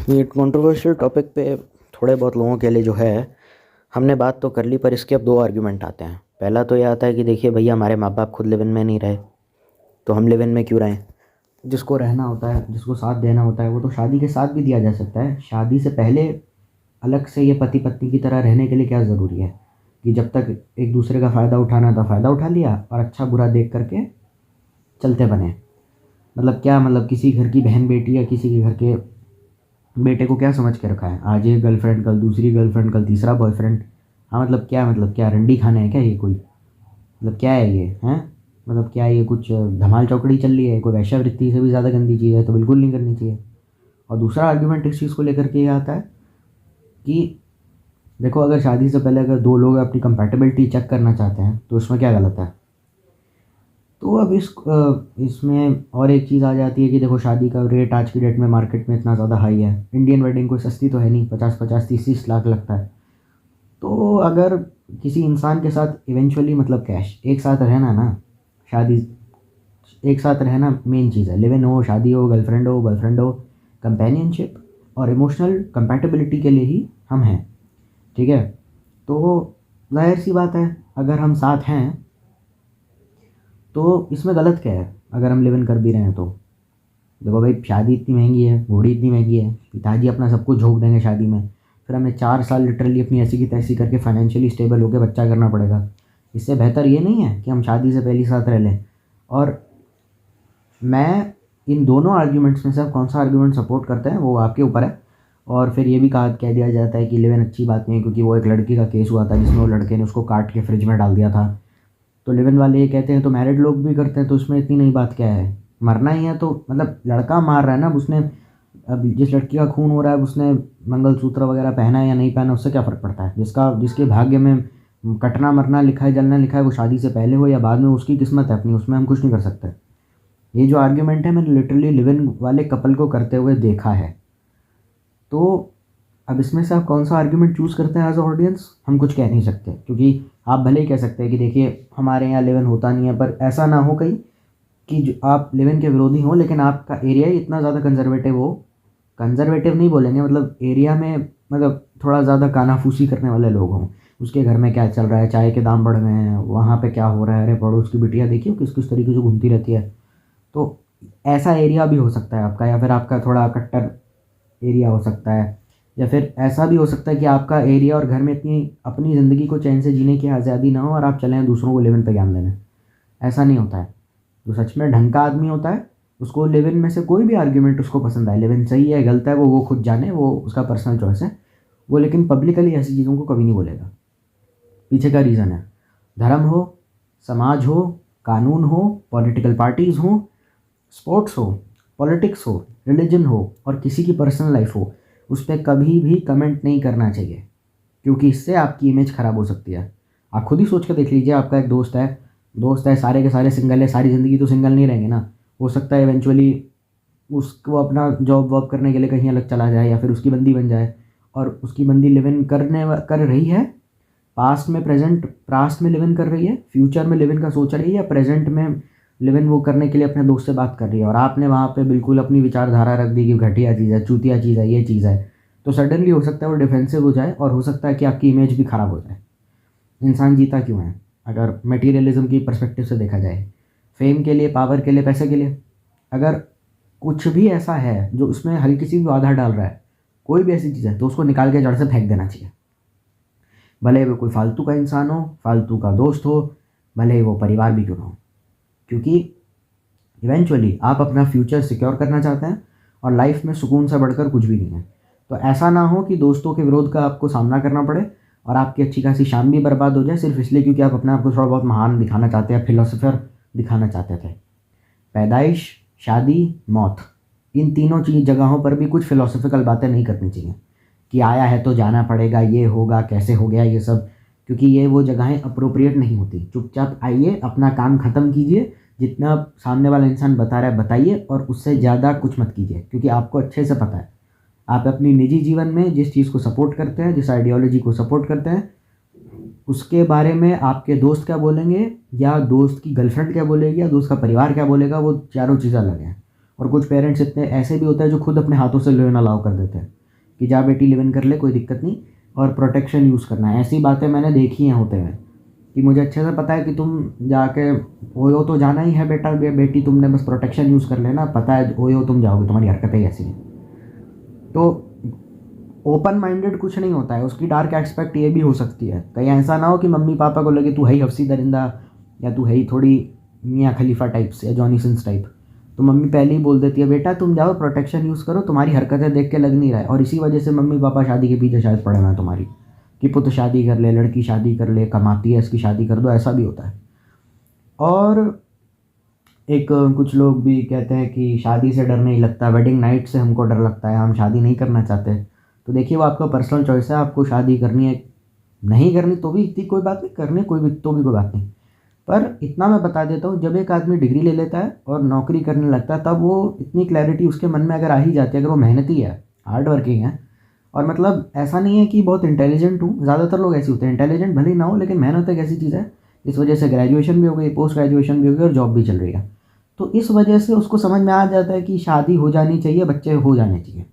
ये controversial topic पे थोड़े बहुत लोगों के लिए जो है हमने बात तो कर ली, पर इसके अब दो आर्ग्यूमेंट आते हैं। पहला तो ये आता है कि देखिए भैया, हमारे माँ बाप खुद लिव इन में नहीं रहे तो हम लिव इन में क्यों रहें। जिसको रहना होता है, जिसको साथ देना होता है, वो तो शादी के साथ भी दिया जा सकता है। शादी से पहले अलग से ये पति पत्नी की तरह रहने के लिए क्या ज़रूरी है कि जब तक एक दूसरे का फ़ायदा उठाना था फ़ायदा उठा लिया और अच्छा बुरा देख करके चलते बने। मतलब क्या, मतलब किसी घर की बहन बेटी या किसी के घर के बेटे को क्या समझ के रखा है, आज एक गर्लफ्रेंड कल दूसरी गर्लफ्रेंड कल तीसरा बॉयफ्रेंड। हाँ मतलब क्या रंडी खाने है क्या ये कोई, मतलब क्या है ये हैं। मतलब क्या ये कुछ धमाल चौकड़ी चल रही है, कोई वैश्यावृत्ति से भी ज़्यादा गंदी चीज़ है तो बिल्कुल नहीं करनी चाहिए। और दूसरा आर्ग्यूमेंट इस चीज़ को लेकर के ये आता है कि देखो, अगर शादी से पहले अगर दो लोग अपनी कंपैटिबिलिटी चेक करना चाहते हैं तो उसमें क्या गलत है। तो अब इसमें और एक चीज़ आ जाती है कि देखो, शादी का रेट आज की डेट में मार्केट में इतना ज़्यादा हाई है। इंडियन वेडिंग कोई सस्ती तो है नहीं, 50-50 30-30 लाख लगता है। तो अगर किसी इंसान के साथ इवेंचुअली, मतलब कैश एक साथ रहना ना, शादी एक साथ रहना मेन चीज़ है। लिव इन हो, शादी हो, गर्लफ्रेंड हो बॉयफ्रेंड हो, कंपेनियनशिप और इमोशनल कंपैटिबिलिटी के लिए ही हम हैं। ठीक है, तो जाहिर सी बात है, अगर हम साथ हैं तो इसमें गलत क्या है अगर हम लिव इन कर भी रहे हैं तो। देखो भाई, शादी इतनी महंगी है, घोड़ी इतनी महंगी है, पिताजी अपना सब कुछ झोंक देंगे शादी में, फिर हमें 4 साल लिटरली अपनी ऐसी की तैसी करके फाइनेंशियली स्टेबल होकर बच्चा करना पड़ेगा। इससे बेहतर ये नहीं है कि हम शादी से पहले साथ रह लें। और मैं इन दोनों आर्ग्यूमेंट्स में से अब कौन सा आर्ग्यूमेंट सपोर्ट करते हैं वो आपके ऊपर है। और फिर ये भी कह दिया जाता है कि लिव इन अच्छी बात नहीं है, क्योंकि वो एक लड़की का केस हुआ था जिसमें वो लड़के ने उसको काट के फ्रिज में डाल दिया था। तो लिव इन वाले ये कहते हैं तो मैरिड लोग भी करते हैं, तो उसमें इतनी नई बात क्या है। मरना ही है तो मतलब लड़का मार रहा है ना, अब उसने, अब जिस लड़की का खून हो रहा है उसने मंगलसूत्र वगैरह पहना है या नहीं पहना, उससे क्या फ़र्क पड़ता है। जिसके भाग्य में कटना मरना लिखा है, जलना लिखा है, वो शादी से पहले हो या बाद में, उसकी किस्मत है अपनी, उसमें हम कुछ नहीं कर सकते। ये जो आर्ग्यूमेंट है मैंने लिटरली लिव इन वाले कपल को करते हुए देखा है। तो अब इसमें से आप कौन सा आर्ग्यूमेंट चूज़ करते हैं एज अ ऑडियंस, हम कुछ कह नहीं सकते। क्योंकि आप भले ही कह सकते हैं कि देखिए हमारे यहाँ लिव इन होता नहीं है, पर ऐसा ना हो कहीं कि जो आप लिव इन के विरोधी हों लेकिन आपका एरिया ही इतना ज़्यादा कंजर्वेटिव हो। कंजर्वेटिव नहीं बोलेंगे, मतलब एरिया में मतलब थोड़ा ज़्यादा कानाफूसी करने वाले लोग हों। उसके घर में क्या चल रहा है, चाय के दाम बढ़ गए हैं, वहाँ पे क्या हो रहा है, अरे पड़ोस की बिटिया देखिए किस किस तरीके से घूमती रहती है। तो ऐसा एरिया भी हो सकता है आपका, या फिर आपका थोड़ा कट्टर एरिया हो सकता है, या फिर ऐसा भी हो सकता है कि आपका एरिया और घर में इतनी अपनी ज़िंदगी को चैन से जीने की आज़ादी ना हो और आप चलें दूसरों को लिव इन पे ज्ञान देने। ऐसा नहीं होता है। जो सच में ढंग का आदमी होता है उसको लिव इन में से कोई भी आर्ग्यूमेंट उसको पसंद आए, लिव इन सही है गलत है वो खुद जाने, वो उसका पर्सनल चॉइस है। वो लेकिन पब्लिकली ऐसी चीज़ों को कभी नहीं बोलेगा। पीछे का रीज़न है, धर्म हो, समाज हो, कानून हो, पॉलिटिकल पार्टीज़ हो, स्पोर्ट्स हो, पॉलिटिक्स हो, रिलीजन हो और किसी की पर्सनल लाइफ हो, उस पर कभी भी कमेंट नहीं करना चाहिए, क्योंकि इससे आपकी इमेज ख़राब हो सकती है। आप खुद ही सोच कर देख लीजिए, आपका एक दोस्त है सारे के सारे सिंगल है, सारी ज़िंदगी तो सिंगल नहीं रहेंगे ना। हो सकता है इवेंचुअली उसको अपना जॉब वॉब करने के लिए कहीं अलग चला जाए, या फिर उसकी बंदी बन जाए और उसकी बंदी लिव इन कर रही है, पास्ट में लिव इन कर रही है, फ्यूचर में लिव इन का सोच रही है, या प्रेजेंट में लिव इन वो करने के लिए अपने दोस्त से बात कर रही है, और आपने वहाँ पे बिल्कुल अपनी विचारधारा रख दी कि घटिया चीज़ है, चूतिया चीज़ है, ये चीज़ है। तो सडनली हो सकता है वो डिफेंसिव हो जाए और हो सकता है कि आपकी इमेज भी ख़राब हो जाए। इंसान जीता क्यों है अगर मटेरियलिज्म की पर्सपेक्टिव से देखा जाए, फेम के लिए, पावर के लिए, पैसे के लिए। अगर कुछ भी ऐसा है जो उसमें हल्की सी भी बाधा डाल रहा है, कोई भी ऐसी चीज़ है, तो उसको निकाल के जड़ से फेंक देना चाहिए। भले ही वो कोई फालतू का इंसान हो, फालतू का दोस्त हो, भले ही वो परिवार भी क्यों ना हो। क्योंकि इवेंचुअली आप अपना फ्यूचर सिक्योर करना चाहते हैं और लाइफ में सुकून से बढ़कर कुछ भी नहीं है। तो ऐसा ना हो कि दोस्तों के विरोध का आपको सामना करना पड़े और आपकी अच्छी खासी शाम भी बर्बाद हो जाए सिर्फ इसलिए क्योंकि आप अपने आप को थोड़ा बहुत महान दिखाना चाहते हैं, फिलोसोफर दिखाना चाहते थे। पैदाइश, शादी, मौत, इन तीनों चीज़ जगहों पर भी कुछ फिलोसफिकल बातें नहीं करनी चाहिए कि आया है तो जाना पड़ेगा, ये होगा, कैसे हो गया ये सब, क्योंकि ये वो जगहें अप्रोप्रिएट नहीं होती। चुपचाप आइए, अपना काम ख़त्म कीजिए, जितना सामने वाला इंसान बता रहा है बताइए, और उससे ज़्यादा कुछ मत कीजिए, क्योंकि आपको अच्छे से पता है आप अपनी निजी जीवन में जिस चीज़ को सपोर्ट करते हैं, जिस आइडियोलॉजी को सपोर्ट करते हैं, उसके बारे में आपके दोस्त क्या बोलेंगे, या दोस्त की गर्लफ्रेंड क्या बोलेगी, या दोस्त का परिवार क्या बोलेगा, वो चारों चीज़ें अलग हैं। और कुछ पेरेंट्स इतने ऐसे भी होते हैं जो खुद अपने हाथों से लिव इन अलाउ कर देते हैं। कि जा बेटी लिव इन कर ले, कोई दिक्कत नहीं, और प्रोटेक्शन यूज़ करना है। ऐसी बातें मैंने देखी हैं होते हुए कि मुझे अच्छे से पता है कि तुम जाके ओयो तो जाना ही है बेटा बेटी, तुमने बस प्रोटेक्शन यूज़ कर लेना, पता है ओयो तुम जाओगे, तुम्हारी हरकतें ऐसी हैं। तो ओपन माइंडेड कुछ नहीं होता है, उसकी डार्क एस्पेक्ट ये भी हो सकती है। कहीं ऐसा ना हो कि मम्मी पापा को लगे तू है ही हफ्सी दरिंदा, या तू है ही थोड़ी मियाँ खलीफा टाइप्स या जॉनी सिंस टाइप, तो मम्मी पहले ही बोल देती है बेटा तुम जाओ प्रोटेक्शन यूज़ करो, तुम्हारी हरकतें देख के लग नहीं रहा है। और इसी वजह से मम्मी पापा शादी के पीछे शायद पड़े हुए हैं तुम्हारी, कि पुत्र शादी कर ले, लड़की शादी कर ले, कमाती है इसकी शादी कर दो, ऐसा भी होता है। और एक कुछ लोग भी कहते हैं कि शादी से डर नहीं लगता, वेडिंग नाइट से हमको डर लगता है, हम शादी नहीं करना चाहते। तो देखिए वो आपका पर्सनल चॉइस है, आपको शादी करनी है नहीं करनी तो भी इतनी कोई बात नहीं, करनी कोई भी तो भी कोई बात नहीं। पर इतना मैं बता देता हूँ, जब एक आदमी डिग्री ले लेता है और नौकरी करने लगता है, तब वो इतनी क्लैरिटी उसके मन में अगर आ ही जाती है, अगर वो मेहनती है, हार्ड वर्किंग है, और मतलब ऐसा नहीं है कि बहुत इंटेलिजेंट हूँ, ज़्यादातर लोग ऐसे होते हैं, इंटेलिजेंट भले ही ना हो लेकिन मेहनत एक ऐसी चीज़ है, इस वजह से ग्रेजुएशन भी हो गई, पोस्ट ग्रेजुएशन भी हो गई और जॉब भी चल रही है। तो इस वजह से उसको समझ में आ जाता है कि शादी हो जानी चाहिए, बच्चे हो जाने चाहिए।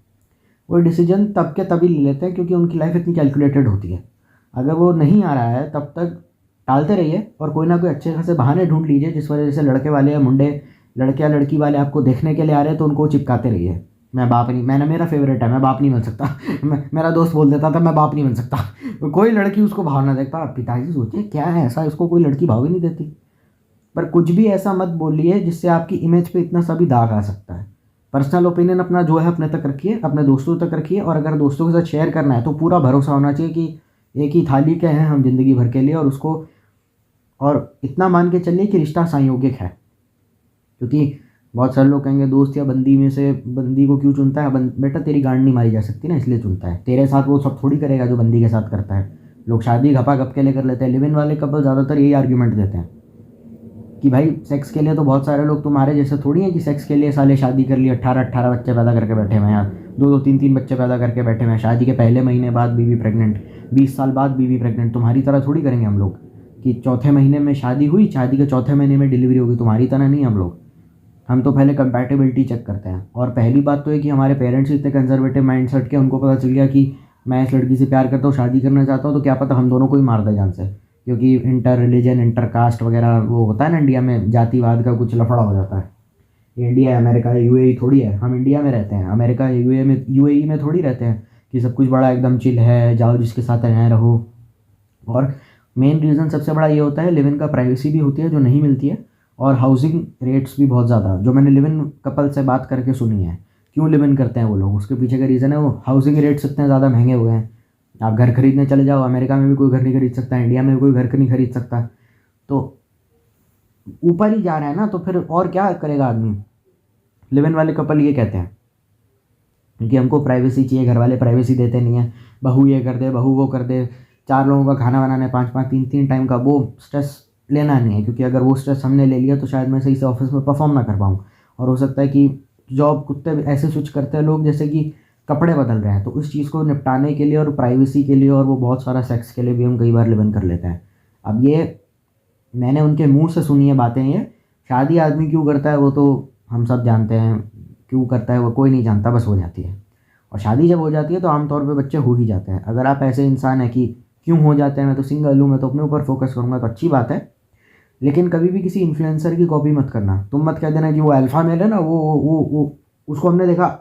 वो डिसीजन तब के तभी ले लेते हैं क्योंकि उनकी लाइफ इतनी कैलकुलेटेड होती है। अगर वो नहीं आ रहा है तब तक टालते रहिए और कोई ना कोई अच्छे खासे बहाने ढूंढ लीजिए, जिस वजह से लड़के वाले या मुंडे, लड़के या लड़की वाले आपको देखने के लिए आ रहे हैं तो उनको चिपकाते रहिए। मैं बाप नहीं, मैंने मेरा फेवरेट है, मैं बाप नहीं बन सकता मेरा दोस्त बोल देता था मैं बाप नहीं बन सकता कोई लड़की उसको भाव ना देखता। पिताजी सोचिए क्या है ऐसा, इसको कोई लड़की भाव ही नहीं देती। पर कुछ भी ऐसा मत बोलिए जिससे आपकी इमेज पे इतना सा भी दाग आ सकता है। पर्सनल ओपिनियन अपना जो है अपने तक रखिए, अपने दोस्तों तक रखिए, और अगर दोस्तों के साथ शेयर करना है तो पूरा भरोसा होना चाहिए कि एक ही थाली के हैं हम ज़िंदगी भर के लिए, और उसको और इतना मान के चलिए कि रिश्ता संयोगिक है। क्योंकि बहुत सारे लोग कहेंगे दोस्त या बंदी में से बंदी को क्यों चुनता है, बेटा तेरी गांड नहीं मारी जा सकती ना इसलिए चुनता है, तेरे साथ वो सब थोड़ी करेगा जो बंदी के साथ करता है। लोग शादी घपा घप के लिए कर लेते हैं, लिव इन वाले कपल ज़्यादातर यही आर्ग्यूमेंट देते हैं कि भाई सेक्स के लिए तो बहुत सारे लोग तुम्हारे जैसे थोड़ी हैं कि सेक्स के लिए साले शादी कर लिए, 18 बच्चे पैदा करके बैठे हुए हैं यार, 2 3 बच्चे पैदा करके बैठे हुए हैं, शादी के पहले महीने बाद बीवी प्रेग्नेंट, 20 साल बाद बीवी प्रेग्नेंट। तुम्हारी तरह थोड़ी करेंगे हम लोग कि चौथे महीने में शादी हुई, शादी के चौथे महीने में डिलीवरी होगी, तुम्हारी तरह नहीं हम लोग। हम तो पहले कंपैटिबिलिटी चेक करते हैं। और पहली बात तो है कि हमारे पेरेंट्स इतने कंजर्वेटिव माइंडसेट के, उनको पता चल गया कि मैं इस लड़की से प्यार करता हूँ, शादी करना चाहता हूँ, तो क्या पता हम दोनों को ही मार दे जान से, क्योंकि इंटर रिलीजन इंटर कास्ट वगैरह वो होता है ना इंडिया में, जातिवाद का कुछ लफड़ा हो जाता है। ये इंडिया है, अमेरिका है, यूएई थोड़ी है, हम इंडिया में रहते हैं, अमेरिका यूएई में थोड़ी रहते हैं कि सब कुछ बड़ा एकदम चिल है, जाओ जिसके साथ रहना रहो। और मेन रीज़न सबसे बड़ा ये होता है, लिव इन का प्राइवेसी भी होती है जो नहीं मिलती है, और हाउसिंग रेट्स भी बहुत ज़्यादा, जो मैंने लिव इन कपल से बात करके सुनी है क्यों लिव इन करते हैं वो लोग, उसके पीछे का रीज़न है वो हाउसिंग रेट्स इतने ज़्यादा महंगे हुए हैं। आप घर खरीदने चले जाओ, अमेरिका में भी कोई घर नहीं खरीद सकता, इंडिया में भी कोई घर नहीं खरीद सकता, तो ऊपर ही जा रहा है ना, तो फिर और क्या करेगा आदमी। लिव इन वाले कपल ये कहते हैं कि हमको प्राइवेसी चाहिए, घर वाले प्राइवेसी देते नहीं है, बहू ये कर दे, बहू वो कर दे, 4 लोगों का खाना बनाना है, 5 5 3 3 टाइम का, वो स्ट्रेस लेना नहीं है, क्योंकि अगर वो स्ट्रेस हमने ले लिया तो शायद मैं सही से ऑफिस में परफॉर्म ना कर पाऊँ, और हो सकता है कि जॉब कुत्ते ऐसे स्विच करते हैं लोग जैसे कि कपड़े बदल रहे हैं। तो उस चीज़ को निपटाने के लिए और प्राइवेसी के लिए और वो बहुत सारा सेक्स के लिए भी हम कई बार लिव इन कर लेते हैं। अब ये मैंने उनके मुंह से सुनी है बातें, ये शादी आदमी क्यों करता है वो तो हम सब जानते हैं, क्यों करता है वो कोई नहीं जानता, बस हो जाती है। और शादी जब हो जाती है तो आमतौर पे बच्चे हो ही जाते हैं। अगर आप ऐसे इंसान हैं कि क्यों हो जाते हैं, मैं तो सिंगल हूँ, मैं तो अपने ऊपर फोकस करूँगा, तो अच्छी बात है। लेकिन कभी भी किसी इन्फ्लुएंसर की कॉपी मत करना। तुम मत कह देना कि वो अल्फा मेल है ना, वो उसको हमने देखा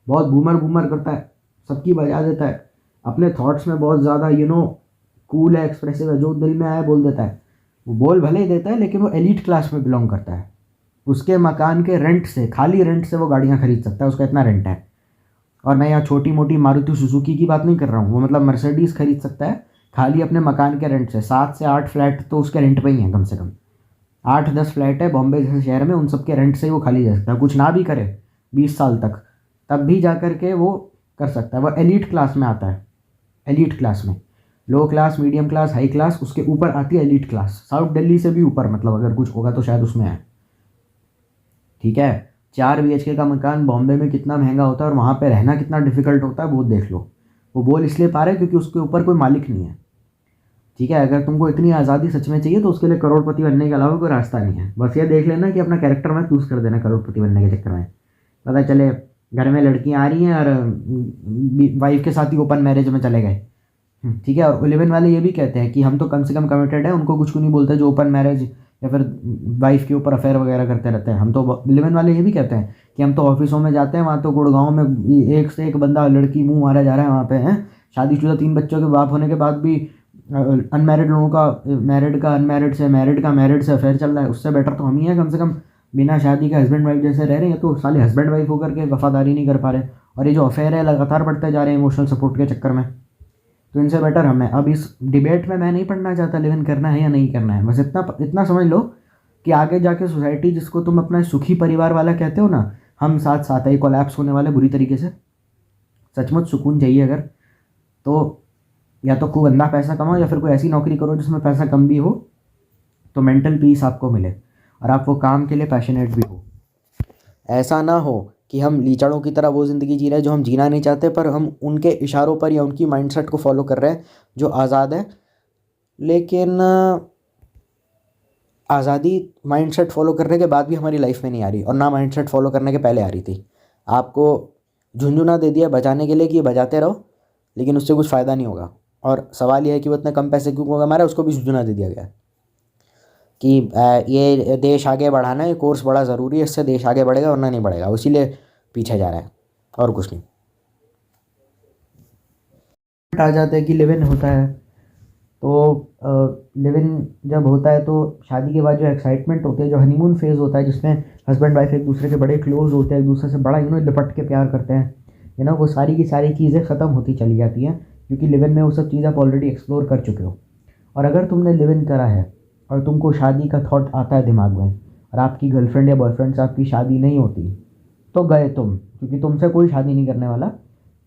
बहुत बूमर बूमर करता है, सबकी बजा देता है, अपने थॉट्स में बहुत ज़्यादा कूल है, एक्सप्रेसिव है, जो दिल में आया बोल देता है। वो बोल भले ही देता है लेकिन वो एलीट क्लास में बिलोंग करता है। उसके मकान के रेंट से, खाली रेंट से वो गाड़ियाँ खरीद सकता है, उसका इतना रेंट है। और मैं यहाँ छोटी मोटी मारुति सुजुकी की बात नहीं कर रहा हूँ, वो मतलब मर्सिडीज़ खरीद सकता है खाली अपने मकान के रेंट से। 7 से 8 फ्लैट तो उसके रेंट पे ही हैं, कम से कम 8 10 फ्लैट है बॉम्बे जैसे शहर में, उन सब के रेंट से ही वो खाली जा सकता है, कुछ ना भी करे 20 साल तक, तब भी जा कर के वो कर सकता है। वो एलीट क्लास में आता है। एलीट क्लास में low class, medium class, high class, उसके ऊपर आती है एलीट क्लास, साउथ दिल्ली से भी ऊपर, मतलब अगर कुछ होगा तो शायद उसमें है। ठीक है, 4 BHK का मकान बॉम्बे में कितना महंगा होता है और वहाँ पे रहना कितना डिफिकल्ट होता है वो देख लो। वो बोल इसलिए पा रहे क्योंकि उसके ऊपर कोई मालिक नहीं है। ठीक है, अगर तुमको इतनी आज़ादी सच में चाहिए तो उसके लिए करोड़पति बनने के अलावा कोई रास्ता नहीं है। बस ये देख लेना कि अपना कैरेक्टर मत चूज़ कर देना करोड़पति बनने के चक्कर में, पता चले घर में लड़कियां आ रही हैं और वाइफ के साथ ही ओपन मैरिज में चले गए। ठीक है। और 11 वाले ये भी कहते हैं कि हम तो कम से कम कमिटेड है, उनको कुछ नहीं बोलते जो ओपन मैरिज या फिर वाइफ के ऊपर अफेयर वगैरह करते रहते हैं। हम तो 11 वाले ये भी कहते हैं कि हम तो ऑफिसों में जाते हैं, वहाँ तो गुड़गांव में एक से एक बंदा लड़की मुंह मारा जा रहा है वहाँ पे हैं, शादीशुदा 3 बच्चों के बाप होने के बाद भी अनमैरिड लोगों का मैरिड का अनमैरिड से, मैरिड का मैरिड से अफेयर चल रहा है। उससे बेटर तो हम ही हैं, कम से कम बिना शादी के हस्बैंड वाइफ जैसे रह रहे हैं। तो साले हस्बैंड वाइफ होकर के वफादारी नहीं कर पा रहे, और ये जो अफेयर है लगातार बढ़ते जा रहे हैं इमोशनल सपोर्ट के चक्कर में। तो इनसे बेटर हम हैं। अब इस डिबेट में मैं नहीं पढ़ना चाहता लिव इन करना है या नहीं करना है, बस इतना इतना समझ लो कि आगे जाके सोसाइटी जिसको तुम अपना सुखी परिवार वाला कहते हो ना, हम साथ साथ है, कोलैप्स होने वाले बुरी तरीके से। सचमुच सुकून चाहिए अगर, तो या तो खूब अंधा पैसा कमाओ या फिर कोई ऐसी नौकरी करो जिसमें पैसा कम भी हो, तो मेंटल पीस आपको मिले और आप वो काम के लिए पैशनेट भी हो। ऐसा ना हो कि हम लीचड़ों की तरह वो ज़िंदगी जी रहे हैं जो हम जीना नहीं चाहते, पर हम उनके इशारों पर या उनकी माइंडसेट को फॉलो कर रहे हैं जो आज़ाद है। लेकिन आज़ादी माइंडसेट फॉलो करने के बाद भी हमारी लाइफ में नहीं आ रही, और ना माइंडसेट फॉलो करने के पहले आ रही थी। आपको झुंझुना दे दिया बजाने के लिए कि ये बजाते रहो, लेकिन उससे कुछ फ़ायदा नहीं होगा। और सवाल ये है कि वो इतने कम पैसे क्यों कमा रहा है, उसको भी झुंझुना दे दिया गया है कि ये देश आगे बढ़ाना है, ये कोर्स बड़ा ज़रूरी है, इससे देश आगे बढ़ेगा वरना नहीं बढ़ेगा, इसीलिए पीछे जा रहा है और कुछ नहीं। आ जाते हैं कि लिव इन होता है, तो लिव इन जब होता है तो शादी के बाद जो एक्साइटमेंट होती है, जो हनीमून फेज़ होता है जिसमें हस्बैंड वाइफ एक दूसरे के बड़े क्लोज होते हैं, एक दूसरे से बड़ा लिपट के प्यार करते हैं, वो सारी की सारी चीज़ें ख़त्म होती चली जाती हैं, क्योंकि लिव इन में वो सब चीज़ें आप ऑलरेडी एक्सप्लोर कर चुके हो। और अगर तुमने लिव इन करा है और तुमको शादी का थॉट आता है दिमाग में, और आपकी गर्लफ्रेंड या बॉयफ्रेंड से आपकी शादी नहीं होती, तो गए तुम, क्योंकि तुमसे कोई शादी नहीं करने वाला।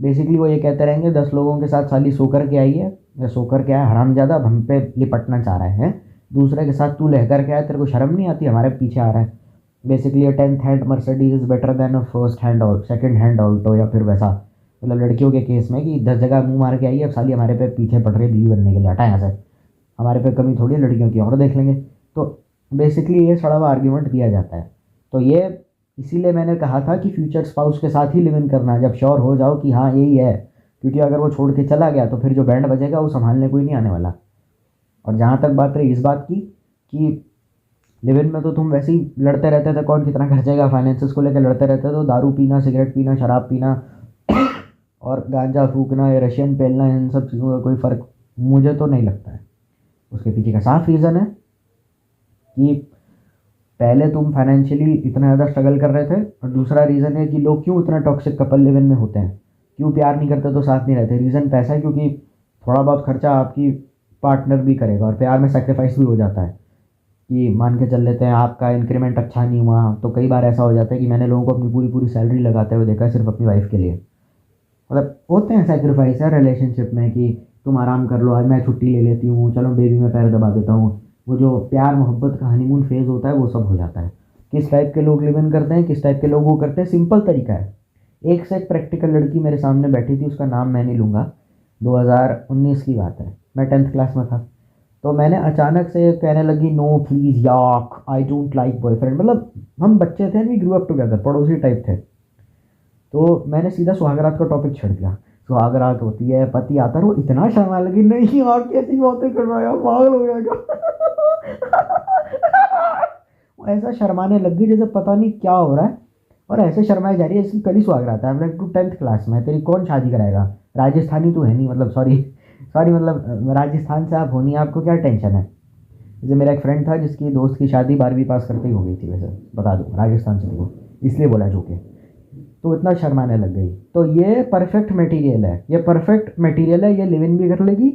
बेसिकली वो ये कहते रहेंगे 10 लोगों के साथ साली सो कर के आई है या सो कर के आया हरामजादा, अब हम पे लिपटना चाह रहे हैं, दूसरे के साथ तू लह कर के आया, तेरे को शर्म नहीं आती, हमारे पीछे आ रहा है। Basically 10th hand Mercedes is better than first hand और सेकंड हैंड ऑल्टो, या फिर वैसा, मतलब लड़कियों के केस में कि 10 जगह मुंह मार के आई है, अब साली हमारे पे पीछे पड़ रही है बीवी बनने के लिए, हटा यहाँ से, हमारे पे कमी थोड़ी है लड़कियों की, और देख लेंगे। तो बेसिकली ये सड़ा हुआ आर्ग्यूमेंट दिया जाता है। तो ये इसीलिए मैंने कहा था कि फ्यूचर स्पाउस के साथ ही लिव इन करना, जब श्योर हो जाओ कि हाँ यही है, क्योंकि अगर वो छोड़ के चला गया तो फिर जो बैंड बजेगा वो संभालने कोई नहीं आने वाला। और जहाँ तक बात रही इस बात की कि लिव इन में तो तुम वैसे ही लड़ते रहते थे, कौन कितना खर्चेगा, फाइनेंसेस को लेकर लड़ते रहते थे, तो दारू पीना, सिगरेट पीना, शराब पीना और गांजा फूकना या रशियन पेलना, इन सब चीज़ों का कोई फ़र्क मुझे तो नहीं लगता है। उसके पीछे का साफ रीज़न है कि पहले तुम फाइनेंशियली इतना ज़्यादा स्ट्रगल कर रहे थे, और दूसरा रीज़न है कि लोग क्यों इतना टॉक्सिक कपल लिव इन में होते हैं, क्यों प्यार नहीं करते तो साथ नहीं रहते। रीज़न पैसा है, क्योंकि थोड़ा बहुत खर्चा आपकी पार्टनर भी करेगा, और प्यार में सेक्रीफाइस भी हो जाता है। कि मान के चल लेते हैं आपका इंक्रीमेंट अच्छा नहीं हुआ, तो कई बार ऐसा हो जाता है कि मैंने लोगों को अपनी पूरी पूरी सैलरी लगाते हुए देखा है सिर्फ अपनी वाइफ के लिए। मतलब होते हैं सेक्रीफाइस है रिलेशनशिप में कि तुम आराम कर लो, आज मैं छुट्टी ले लेती हूँ, चलो बेबी में पैर दबा देता हूँ। वो जो प्यार मोहब्बत का हनीमून फेज़ होता है वो सब हो जाता है। किस टाइप के लोग लिव इन करते हैं, किस टाइप के लोग वो करते हैं, सिंपल तरीका है। एक से एक प्रैक्टिकल लड़की मेरे सामने बैठी थी, उसका नाम मैं नहीं लूँगा, 2019 की बात है, मैं 10th क्लास में था। तो मैंने अचानक से कहने लगी no please yuck I don't like boyfriend, मतलब हम बच्चे थे, वी ग्रू अप टुगेदर, पड़ोसी टाइप थे। तो मैंने सीधा सुहागरात का टॉपिक छेड़ दिया। सुहागरात होती है, पति आता है, वो इतना शर्मा लगी, नहीं यार कैसी बातें कर रहा है यार, पागल हो जाएगा। वो ऐसा शर्माने लग गई जैसे पता नहीं क्या हो रहा है, और ऐसे शर्माई जा रही है इसकी कल ही सुहागरात है, हम लोग 10th क्लास में, तेरी कौन शादी कराएगा, राजस्थानी तो है नहीं, मतलब सॉरी सॉरी, मतलब राजस्थान से आप हो नहीं, आपको क्या टेंशन है। जैसे मेरा एक फ्रेंड था जिसकी दोस्त की शादी 12वीं पास करते ही हो गई थी, वैसे बता दूँ राजस्थान से थी वो, इसलिए बोला जो कि, तो इतना शर्माने लग गई। तो ये परफेक्ट मटेरियल है, ये परफेक्ट मटेरियल है, ये लिव इन भी कर लेगी,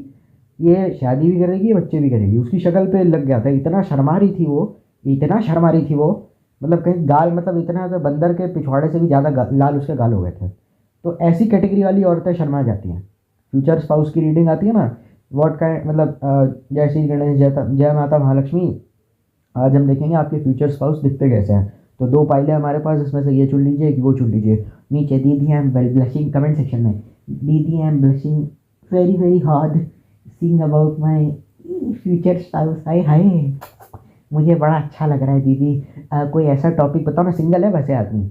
ये शादी भी करेगी, ये बच्चे भी करेगी। उसकी शक्ल पे लग गया था, इतना शर्मा रही थी वो, इतना शर्मा रही थी वो, मतलब कहीं गाल, मतलब इतना ज़्यादा बंदर के पिछवाड़े से भी ज़्यादा लाल उसके गाल हो गए थे। तो ऐसी कैटेगरी वाली औरतें शर्मा जाती हैं। फ्यूचर स्पाउस की रीडिंग आती है ना, व्हाट काइंड, मतलब जय श्री गणेश, जय माता महालक्ष्मी, आज हम देखेंगे आपके फ्यूचर स्पाउस दिखते कैसे हैं। तो 2 फाइलें हमारे पास, इसमें से ये चुन लीजिए कि वो चुन लीजिए। नीचे दीदी I am blushing, comment section में दीदी I am blushing very very hard seeing about my future spouse, हाय हाय मुझे बड़ा अच्छा लग रहा है दीदी, कोई ऐसा टॉपिक बताओ ना, सिंगल है वैसे आदमी,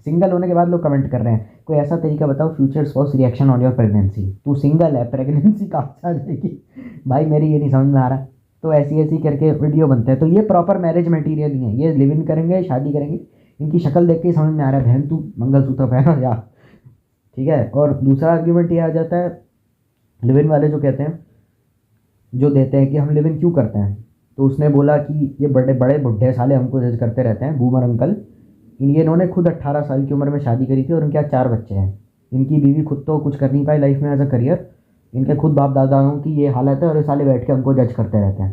सिंगल होने के बाद लोग कमेंट कर रहे हैं कोई ऐसा तरीका बताओ future spouse reaction on your pregnancy. तू सिंगल है, प्रेगनेंसी कहाँ से आ जाएगी भाई, मेरी ये नहीं समझ में आ रहा। तो ऐसी ऐसी करके वीडियो बनते हैं। तो ये प्रॉपर मैरिज मटेरियल नहीं है, ये लिव इन करेंगे, शादी करेंगे, इनकी शक्ल देख के ही समझ में आ रहा है बहन तू मंगलसूत्र पहना जा, ठीक है। और दूसरा आर्ग्यूमेंट ये आ जाता है, लिव इन वाले जो कहते हैं, जो देते हैं कि हम लिव इन क्यों करते हैं, तो उसने बोला कि ये बड़े बड़े बुढ़े साले हमको जज करते रहते हैं, बूमर अंकल। इन्होंने खुद 18 साल की उम्र में शादी करी थी और इनके यहाँ 4 बच्चे हैं। इनकी बीवी खुद तो कुछ कर नहीं पाई लाइफ में एज अ करियर, इनके खुद बाप दादाओं की ये हालत है और ये साले बैठ के हमको जज करते रहते हैं।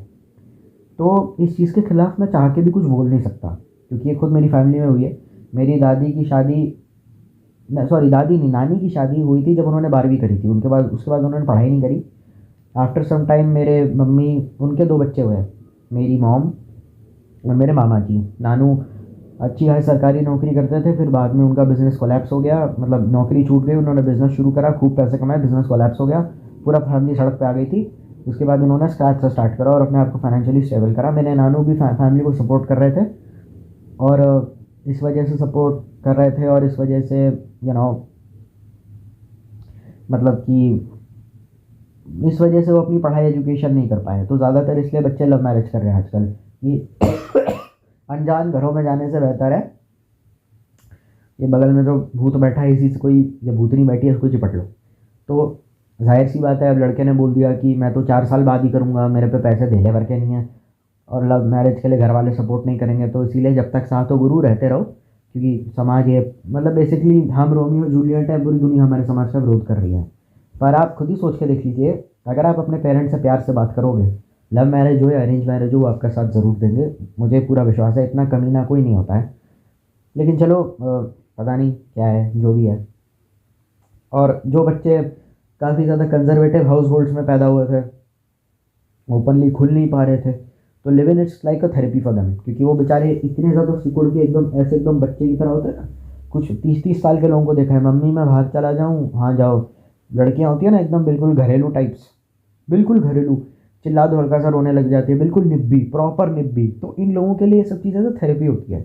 तो इस चीज़ के खिलाफ मैं चाह के भी कुछ बोल नहीं सकता, क्योंकि ये खुद मेरी फैमिली में हुई है। मेरी दादी की शादी, सॉरी दादी नहीं, नानी की शादी हुई थी जब उन्होंने 12वीं करी थी, उसके बाद उन्होंने पढ़ाई नहीं करी। आफ्टर सम टाइम मेरे मम्मी, उनके 2 बच्चे हुए, मेरी मॉम और मेरे मामा जी। नानू अच्छी खासी सरकारी नौकरी करते थे, फिर बाद में उनका बिज़नेस कोलैप्स हो गया, मतलब नौकरी छूट गई, उन्होंने बिज़नेस शुरू करा, खूब पैसे कमाए, बिज़नेस कोलैप्स हो गया, पूरा फैमिली सड़क पे आ गई थी। उसके बाद उन्होंने स्क्रैच से स्टार्ट करा और अपने आप को फाइनेंशियली स्टेबल करा। मेरे नानू भी फैमिली को सपोर्ट कर रहे थे और इस वजह से सपोर्ट कर रहे थे और इस वजह से मतलब कि इस वजह से वो अपनी पढ़ाई एजुकेशन नहीं कर पाए। तो ज़्यादातर इसलिए बच्चे लव मैरिज कर रहे हैं आजकल, कि अनजान घरों में जाने से बेहतर है ये बगल में जो भूत बैठा है इसी से कोई, या भूतनी बैठी है उसको चिपट लो। तो जाहिर सी बात है, अब लड़के ने बोल दिया कि मैं तो 4 साल बाद ही करूँगा, मेरे पे पैसे धेले भर के नहीं है, और लव मैरिज के लिए घर वाले सपोर्ट नहीं करेंगे। तो इसीलिए जब तक साथ हो गुरु रहते रहो, क्योंकि समाज ये मतलब बेसिकली हम रोमियो जूलियट है, पूरी दुनिया हमारे समाज का विरोध कर रही है। पर आप खुद ही सोच के देख लीजिए, अगर आप अपने पेरेंट्स से प्यार से बात करोगे, लव मैरिज हो या अरेंज मैरिज हो, वो आपका साथ ज़रूर देंगे, मुझे पूरा विश्वास है। इतना कमीना कोई नहीं होता है। लेकिन चलो पता नहीं क्या है, जो भी है। और जो बच्चे काफ़ी ज़्यादा कंजर्वेटिव हाउस होल्ड्स में पैदा हुए थे, ओपनली खुल नहीं पा रहे थे, तो live in its like a therapy for them, क्योंकि वो बेचारे इतने ज़्यादा सिकुड़ के एकदम ऐसे एकदम बच्चे की तरह होते हैं ना। कुछ 30-30 साल के लोगों को देखा है, मम्मी मैं बाहर चला जाऊँ, हाँ जाओ। लड़कियाँ होती है ना एकदम बिल्कुल घरेलू टाइप्स, बिल्कुल घरेलू, चिल्ला दो हल्का सा रोने लग जाती है, बिल्कुल निब्बी, प्रॉपर निब्बी। तो इन लोगों के लिए ये सब चीज़ें तो थेरेपी होती है।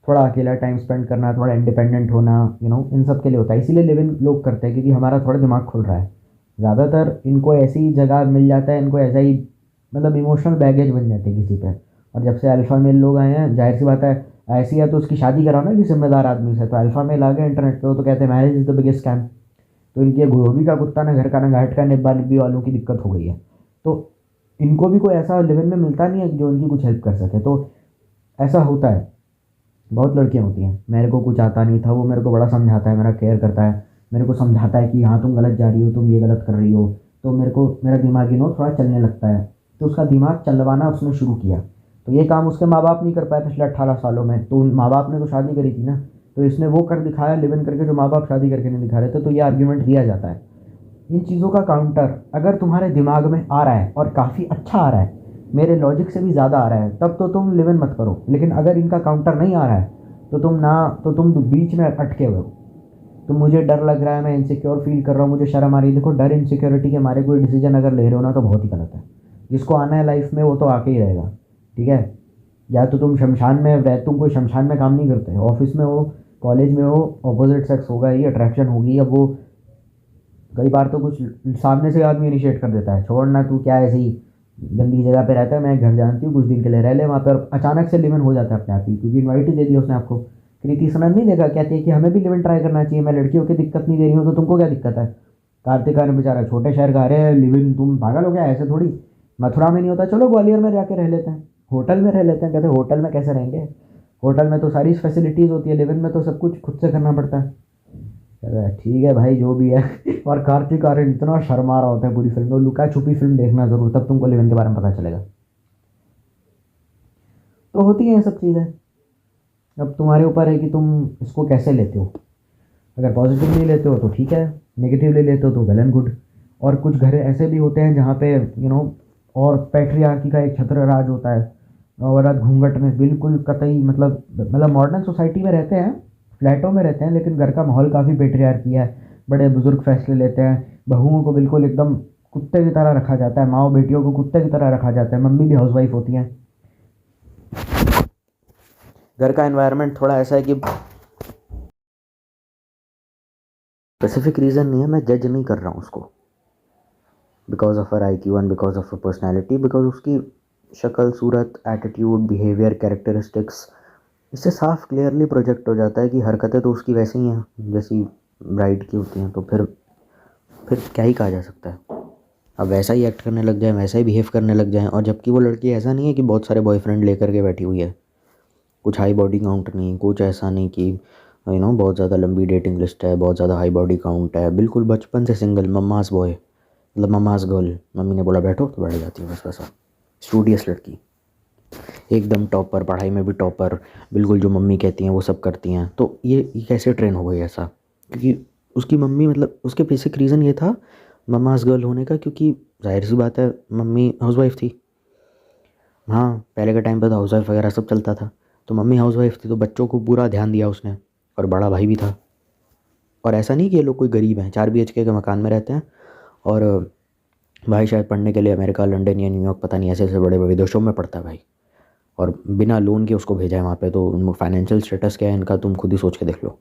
थोड़ा अकेला टाइम स्पेंड करना, थोड़ा इंडिपेंडेंट होना, इन सब के लिए होता है। इसीलिए लिव इन लोग करते हैं, क्योंकि हमारा थोड़ा दिमाग खुल रहा है। ज़्यादातर इनको ऐसी जगह मिल जाता है, इनको ऐसा ही मतलब इमोशनल बैगेज बन जाते हैं किसी पे। और जब से अल्फ़ा मेल लोग आए हैं, जाहिर सी बात है, ऐसी है तो उसकी शादी कराओ ना किसी जिम्मेदार आदमी से। तो अल्फ़ा मेल आ गए इंटरनेट पे, वो तो कहते हैं marriage is the biggest scam. तो इनके गोभी का कुत्ता ना घर का ना घाट का, निब्बा निब्बी वालों की दिक्कत हो गई है। तो इनको भी कोई ऐसा लिव इन में मिलता नहीं है जो इनकी कुछ हेल्प कर सके। तो ऐसा होता है, बहुत लड़कियां होती हैं, मेरे को कुछ आता नहीं था, वो मेरे को बड़ा समझाता है, मेरा केयर करता है, मेरे को समझाता है कि हाँ तुम गलत जा रही हो, तुम ये गलत कर रही हो। तो मेरा दिमाग थोड़ा चलने लगता है। तो उसका दिमाग चलवाना उसने शुरू किया। तो ये काम उसके माँ बाप नहीं कर पाए पिछले 18 सालों में। तो उन माँ बाप ने तो शादी करी थी ना, तो इसने वो कर दिखाया लिव इन करके जो माँ बाप शादी करके नहीं दिखा रहे थे। तो ये आर्ग्यूमेंट दिया जाता है। इन चीज़ों का काउंटर अगर तुम्हारे दिमाग में आ रहा है और काफ़ी अच्छा आ रहा है, मेरे लॉजिक से भी ज़्यादा आ रहा है, तब तो तुम लिव इन मत करो। लेकिन अगर इनका काउंटर नहीं आ रहा है तो तुम बीच में अटके हुए हो। तो मुझे डर लग रहा है, मैं इनसिक्योर फील कर रहा हूँ, मुझे शर्म आ रही है। देखो, डर इनसिक्योरिटी के मारे कोई डिसीजन अगर ले रहे हो ना तो बहुत ही गलत है। जिसको आना है लाइफ में वो तो आके ही रहेगा, ठीक है। या तो तुम शमशान में रह, तुम कोई शमशान में काम नहीं करते, ऑफिस में हो, कॉलेज में हो, अपोजिट सेक्स होगा ही, अट्रैक्शन होगी। अब वो कई बार तो कुछ सामने से आदमी इनिशिएट कर देता है, छोड़ना तू क्या ऐसे ही गंदी जगह पे रहता है, मैं घर जानती हूँ, कुछ दिन के लिए रह ले वहाँ पर। अचानक से लिव इन हो जाता है अपने आप ही, क्योंकि इन्वाइट ही दे दिया उसने आपको। कृति सनन नहीं देखा, कहती है कि हमें भी लिव इन ट्राई करना चाहिए, मैं लड़कियों की दिक्कत नहीं दे रही हूँ तो तुमको क्या दिक्कत है। कार्तिक आर्यन बेचारा छोटे शहर का, अरे लिव इन तुम पागल हो गया, ऐसे थोड़ी। मथुरा में नहीं होता, चलो ग्वालियर में जाके रह लेते हैं, होटल में रह लेते हैं। कहते होटल में कैसे रहेंगे, होटल में तो सारी फैसिलिटीज़ होती है, लिव इन में तो सब कुछ खुद से करना पड़ता है। कहता है ठीक है भाई जो भी है। और कार्तिक आर्यन इतना शर्मा रहा होता है पूरी फिल्म में। लुका छुपी फिल्म देखना जरूर, तब तुमको लिव इन के बारे में पता चलेगा। तो होती है ये सब चीज़ें। अब तुम्हारे ऊपर है कि तुम इसको कैसे लेते हो। अगर पॉजिटिवली लेते हो तो ठीक है, नेगेटिवली लेते हो तो वेल एंड गुड। और कुछ घर ऐसे भी होते हैं जहाँ पे और पैट्रियार्की का एक छत्र राज होता है, और रात घूंघट में बिल्कुल कतई मतलब मॉडर्न सोसाइटी में रहते हैं, फ्लैटों में रहते हैं, लेकिन घर का माहौल काफ़ी पैट्रियार्की है। बड़े बुजुर्ग फैसले लेते हैं, बहुओं को बिल्कुल एकदम कुत्ते की तरह रखा जाता है, माओ बेटियों को कुत्ते की तरह रखा जाता है, मम्मी भी हाउसवाइफ होती हैं। घर का एनवायरनमेंट थोड़ा ऐसा है कि स्पेसिफिक रीज़न नहीं है, मैं जज नहीं कर रहा हूँ उसको because of her IQ and because of her personality, because उसकी शक्ल सूरत एटीट्यूड बिहेवियर कैरेक्टरिस्टिक्स इससे साफ क्लियरली प्रोजेक्ट हो जाता है कि हरकतें तो उसकी वैसी ही हैं जैसी ब्राइड की होती हैं। तो फिर क्या ही कहा जा सकता है। अब वैसा ही एक्ट करने लग जाए, वैसा ही बिहेव करने लग जाए, और जबकि वो लड़की ऐसा नहीं है कि बहुत सारे बॉयफ्रेंड लेकर के बैठी हुई है, कुछ हाई बॉडी काउंट नहीं, कुछ ऐसा नहीं कि बहुत ज़्यादा लंबी डेटिंग लिस्ट है, बहुत ज़्यादा हाई बॉडी काउंट है, बिल्कुल बचपन से सिंगल, मम्मास बॉय, मतलब मम्मास गर्ल, मम्मी ने बोला बैठो तो बैठ जाती है, बस वैसा स्टूडियस लड़की, एकदम टॉपर, पढ़ाई में भी टॉपर, बिल्कुल जो मम्मी कहती हैं वो सब करती हैं। तो ये कैसे ट्रेन हो गई ऐसा? क्योंकि उसकी मम्मी, मतलब उसके बेसिक रीज़न ये था मम्मास गर्ल होने का, क्योंकि जाहिर सी बात है मम्मी हाउसवाइफ थी। हाँ, पहले के टाइम पे तो हाउसवाइफ वगैरह सब चलता था, तो मम्मी हाउसवाइफ थी तो बच्चों को पूरा ध्यान दिया उसने, और बड़ा भाई भी था। और ऐसा नहीं कि ये लोग कोई गरीब हैं, 4 BHK के मकान में रहते हैं, और भाई शायद पढ़ने के लिए अमेरिका, लंदन या न्यूयॉर्क, पता नहीं ऐसे ऐसे बड़े बड़े विदेशों में पढ़ता है भाई, और बिना लोन के उसको भेजा है वहाँ पे। तो फाइनेंशियल स्टेटस क्या है इनका, तुम खुद ही सोच के देख लो।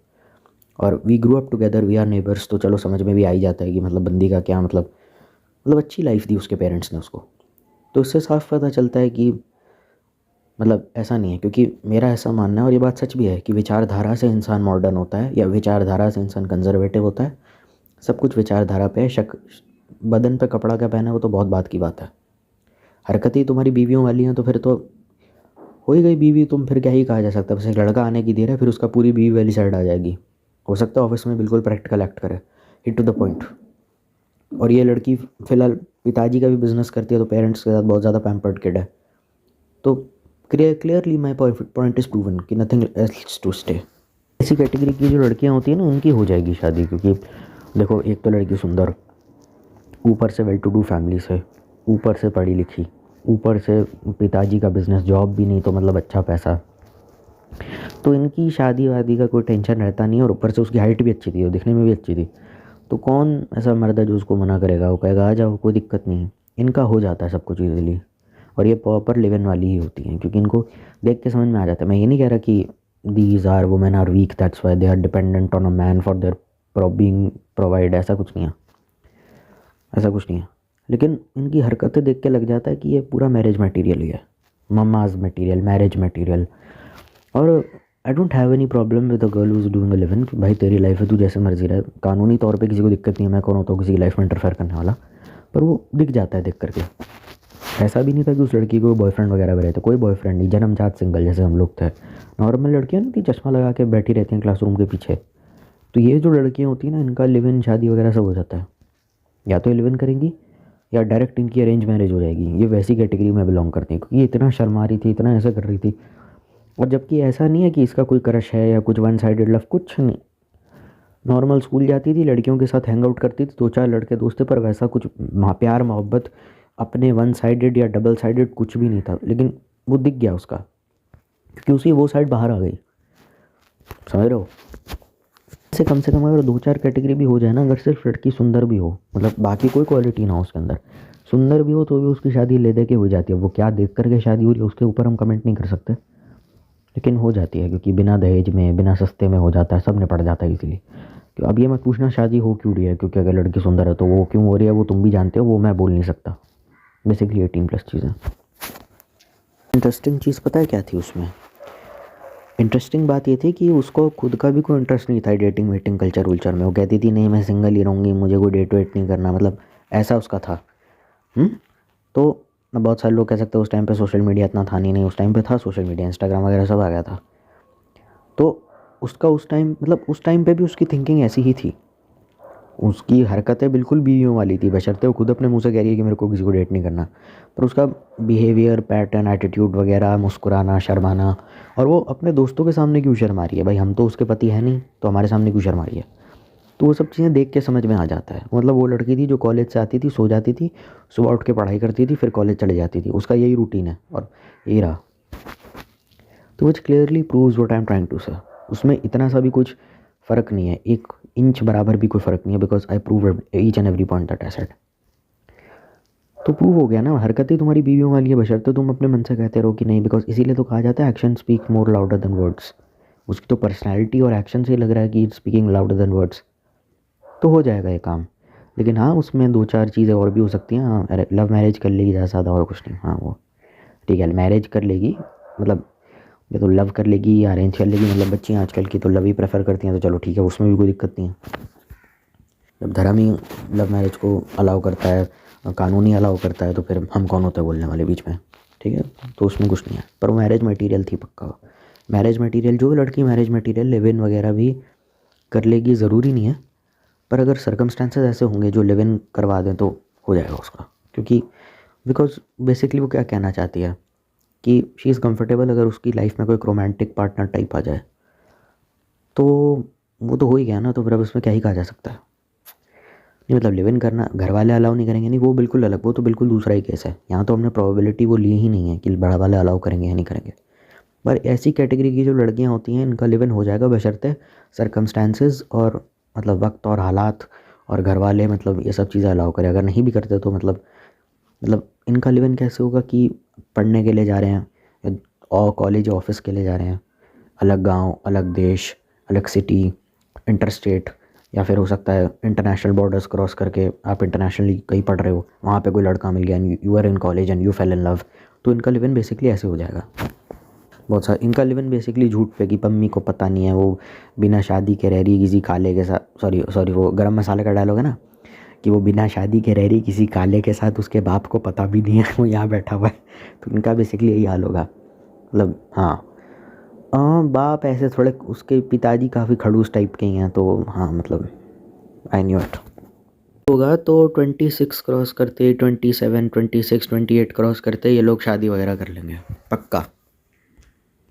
और we grew up together, we are neighbours, तो चलो समझ में भी आ ही जाता है कि मतलब बंदी का क्या मतलब अच्छी लाइफ दी उसके पेरेंट्स ने उसको। तो इससे साफ पता चलता है कि मतलब ऐसा नहीं है, क्योंकि मेरा ऐसा मानना है, और ये बात सच भी है, कि विचारधारा से इंसान मॉडर्न होता है या विचारधारा से इंसान कंजर्वेटिव होता है। सब कुछ विचारधारा पे है। बदन पे कपड़ा क्या पहना है वो तो बहुत बात की बात है। हरकतें तुम्हारी बीवियों वाली हैं तो फिर तो हो ही गई बीवी, तुम फिर क्या ही कहा जा सकता है। बस एक लड़का आने की देर है, फिर उसका पूरी बीवी वाली साइड आ जाएगी। हो सकता है ऑफिस में बिल्कुल प्रैक्टिकल एक्ट करे, हिट टू द पॉइंट। और ये लड़की फ़िलहाल पिताजी का भी बिजनेस करती है, तो पेरेंट्स के साथ बहुत ज़्यादा पैम्पर्ड किड है। तो clearly my point is proven कि नथिंग एल्स टू स्टे। ऐसी कैटेगरी की जो लड़कियां होती हैं ना, उनकी हो जाएगी शादी, क्योंकि देखो एक तो लड़की सुंदर, ऊपर से वेल टू डू फैमिली से, ऊपर से पढ़ी लिखी, ऊपर से पिताजी का बिजनेस, जॉब भी नहीं तो मतलब अच्छा पैसा, तो इनकी शादी वादी का कोई टेंशन रहता नहीं। और ऊपर से उसकी हाइट भी अच्छी थी और दिखने में भी अच्छी थी, तो कौन ऐसा मर्द है जो उसको मना करेगा? वो कहेगा आ जाओ, कोई दिक्कत नहीं है। इनका हो जाता है सब कुछ ईजिली, और ये प्रॉपर लिव इन वाली ही होती हैं, क्योंकि इनको देख के समझ में आ जाता है। मैं ये नहीं कह रहा कि these are women are weak, that's why they are dependent on a man for their being provide, ऐसा कुछ नहीं है, ऐसा कुछ नहीं है। लेकिन इनकी हरकतें देख के लग जाता है कि ये पूरा मैरिज मटेरियल ही है, मम्माज मटेरियल, मैरिज मटेरियल। और I don't have any problem with a girl who is doing a live in. भाई तेरी लाइफ है, तू जैसे मर्जी रहे, कानूनी तौर पे किसी को दिक्कत नहीं है, मैं कौन होता हूँ किसी की लाइफ में इंटरफेयर करने वाला। पर वो दिख जाता है देख करके। ऐसा भी नहीं था कि उस लड़की को बॉयफ्रेंड वगैरह भी रहते, कोई बॉयफ्रेंड नहीं, जन्मजात सिंगल जैसे हम लोग थे। नॉर्मल लड़कियाँ नहीं थी, चश्मा लगा के बैठी रहती हैं क्लासरूम के पीछे। तो ये जो लड़कियाँ होती हैं ना, इनका लिव इन शादी वगैरह सब हो जाता है, या तो ये लिव इन करेंगी या डायरेक्ट इनकी अरेंज मैरिज हो जाएगी। ये वैसी कैटेगरी में बिलोंग करती है, क्योंकि ये इतना शर्मा रही थी, इतना ऐसा कर रही थी। और जबकि ऐसा नहीं है कि इसका कोई क्रश है या कुछ वन साइडेड लव, कुछ नहीं। नॉर्मल स्कूल जाती थी, लड़कियों के साथ हैंग आउट करती थी, 2-4 लड़के दोस्त थे, पर वैसा कुछ प्यार मोहब्बत अपने वन साइडेड या डबल साइडेड कुछ भी नहीं था। लेकिन वो दिख गया उसका, क्योंकि उसकी वो साइड बाहर आ गई, समझ रहे हो? इससे कम से कम अगर 2-4 कैटेगरी भी हो जाए ना, अगर सिर्फ लड़की सुंदर भी हो, मतलब बाकी कोई क्वालिटी ना हो उसके अंदर, सुंदर भी हो, तो भी उसकी शादी ले दे के हो जाती है। वो क्या देख करके शादी हो रही है उसके ऊपर हम कमेंट नहीं कर सकते, लेकिन हो जाती है, क्योंकि बिना दहेज में, बिना सस्ते में हो जाता है, सब निपट जाता है इसीलिए। तो अब ये मत पूछना शादी हो क्यों रही है, क्योंकि अगर लड़की सुंदर है तो वो क्यों हो रही है वो तुम भी जानते हो, वो मैं बोल नहीं सकता। बेसिकली 18+ चीज़ें। इंटरेस्टिंग चीज़ पता है क्या थी उसमें? इंटरेस्टिंग बात ये थी कि उसको खुद का भी कोई इंटरेस्ट नहीं था डेटिंग वेटिंग कल्चर वल्चर में। वो कहती थी नहीं मैं सिंगल ही रहूँगी, मुझे कोई डेट वेट नहीं करना, मतलब ऐसा उसका था। तो बहुत सारे लोग कह सकते हैं उस टाइम पे सोशल मीडिया इतना था नहीं, उस टाइम पे था सोशल मीडिया, इंस्टाग्राम वगैरह सब आ गया था। तो उसका उस टाइम, मतलब उस टाइम पे भी उसकी थिंकिंग ऐसी ही थी। उसकी हरकतें बिल्कुल बीवियों वाली थी, बशर्ते वो खुद अपने मुंह से कह रही है कि मेरे को किसी को डेट नहीं करना। पर उसका बिहेवियर पैटर्न, एटीट्यूड वगैरह, मुस्कुराना, शर्माना, और वो अपने दोस्तों के सामने क्यों शर्मा रही है? भाई हम तो उसके पति है नहीं, तो हमारे सामने क्यों शर्मा रही है? तो वो सब चीज़ें देख के समझ में आ जाता है। मतलब वो लड़की थी जो कॉलेज से आती थी, सो जाती थी, सुबह उठ के पढ़ाई करती थी, फिर कॉलेज चले जाती थी, उसका यही रूटीन है और यही रहा। तो which clearly proves what I am trying to say. उसमें इतना सा भी कुछ फ़र्क नहीं है, 1 इंच बराबर भी कोई फ़र्क नहीं है, because I prove each and every point that I said. तो प्रूव हो गया ना, हरकतें तुम्हारी बीवियों वाली है, बशर्ते तुम अपने मन से कहते रहो कि नहीं। बिकॉज इसीलिए तो कहा जाता है action speak more louder than words. उसकी तो पर्सनैलिटी और एक्शन से ही लग रहा है कि it's speaking louder than words. तो हो जाएगा ये काम। लेकिन हाँ, उसमें 2-4 चीज़ें और भी हो सकती हैं। हाँ, लव मैरिज कर लेगी ज़्यादा और कुछ नहीं। हाँ, वो ठीक है, मैरिज कर लेगी, मतलब या तो लव कर लेगी या अरेंज कर लेगी, मतलब बच्चियाँ आजकल की तो लव ही प्रेफर करती हैं, तो चलो ठीक है, उसमें भी कोई दिक्कत नहीं है। जब धर्म ही लव मैरिज को अलाउ करता है, कानून ही अलाउ करता है, तो फिर हम कौन होते हैं बोलने वाले बीच में, ठीक है। तो उसमें कुछ नहीं है, पर वो मैरिज मटेरियल थी पक्का। मैरिज मटेरियल, जो लड़की मैरिज मटेरियल लिव इन वगैरह भी कर लेगी ज़रूरी नहीं है, पर अगर सर्कमस्टेंसेस ऐसे होंगे जो लिव इन करवा दें तो हो जाएगा उसका। क्योंकि बिकॉज बेसिकली वो क्या कहना चाहती है कि शी इज़ कम्फर्टेबल, अगर उसकी लाइफ में कोई रोमांटिक पार्टनर टाइप आ जाए तो वो तो हो ही गया ना, तो फिर अब उसमें क्या ही कहा जा सकता है। नहीं मतलब लिव इन करना घर वाले अलाउ नहीं करेंगे, नहीं वो बिल्कुल अलग, वो तो बिल्कुल दूसरा ही केस है। यहाँ तो हमने प्रोबेबिलिटी वो ली ही नहीं है कि बड़ा वाले अलाउ करेंगे या नहीं करेंगे। पर ऐसी कैटेगरी की जो लड़कियाँ होती हैं, इनका लिव इन हो जाएगा बशर्ते सर्कमस्टांसेस और मतलब वक्त और हालात और घर वाले मतलब ये सब चीज़ें अलाउ करें। अगर नहीं भी करते तो मतलब इनका लिव इन कैसे होगा कि पढ़ने के लिए जा रहे हैं और कॉलेज ऑफिस के लिए जा रहे हैं, अलग गांव, अलग देश, अलग सिटी, इंटर स्टेट, या फिर हो सकता है इंटरनेशनल बॉर्डर्स क्रॉस करके आप इंटरनेशनली कहीं पढ़ रहे हो, वहाँ पे कोई लड़का मिल गया and you are in college and you fell in love, तो इनका लिव इन बेसिकली ऐसे हो जाएगा। बहुत सारा इनका लिव इन बेसिकली झूठ पे कि पम्मी को पता नहीं है, वो बिना शादी के रह रही है किसी काले के साथ, सॉरी सॉरी वो गरम मसाले का डायलॉग है ना, कि वो बिना शादी के रह रही किसी काले के साथ, उसके बाप को पता भी नहीं है वो यहाँ बैठा हुआ है। तो इनका बेसिकली यही हाल होगा। मतलब हाँ, बाप ऐसे थोड़े, उसके पिताजी काफ़ी खड़ूस टाइप के ही हैं, तो हाँ मतलब आई न्यू इट होगा। तो 26 क्रॉस करते, 27, 26, 28 क्रॉस करते ये लोग शादी वगैरह कर लेंगे पक्का।